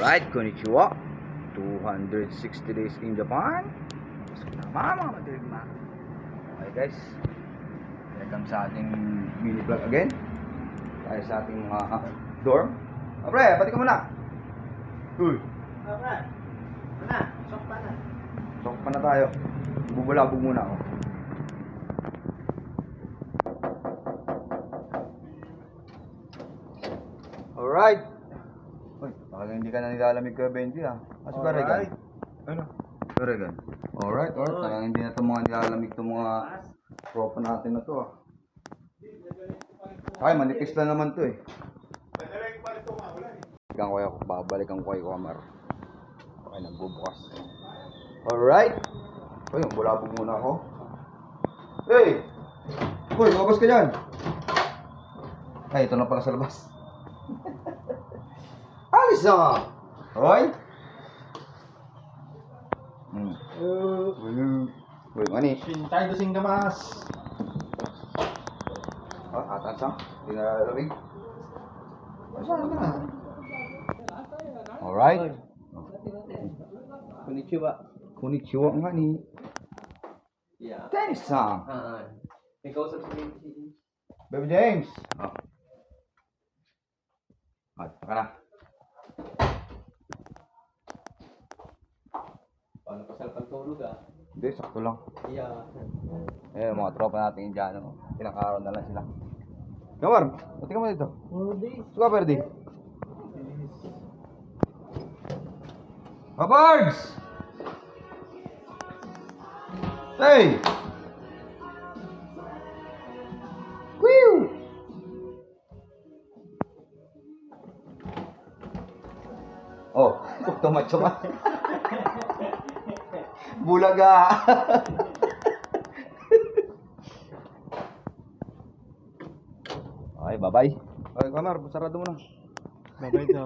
Alright, konnichiwa. 260 days in Japan. Gusto naman mga madirigma. Okay guys, welcome sa ating mini vlog again. Tayo sa ating mga dorm. Pre, pati ka muna. Uy. Pre, ano? Sok pa na. Sok pa na tayo. Bubulabog muna ako. Alright. Uy, talagang hindi ka na nilalamig ka, Benji ah. Kasi ba Regan? Ano? Regan. Alright, talagang hindi na ito mga nilalamig itong mga tropa natin na to ah. Ay, manipis lang naman to eh. Babalikan ko kay Omar. Okay, nagbubukas. Alright. Uy, bulabog muna ako. Hey! Uy, lumabas ka dyan. Ay, ito na pala sa labas. Alis na! Hoy! Uy, mani. Shintay do singgamas. Atan sa? Hindi na lamig. Saan ka na? Alright. Konnichiwa. Konnichiwa nga ni. Yeah. Tennis-san. May kausap si Baby James. Saka na. Paano pa sa pagtulog Hindi, sakto lang. Yeah. Mga tropa natin Indiano. Pinakaroon na lang sila. Kamar, pati ka mo dito. Suka, Perdi. Papards! Hey! Whew! Oh, tumat-tumat. Bulaga. Okay, bye-bye. Okay, Kamar, sarado mo na. Bye-bye daw.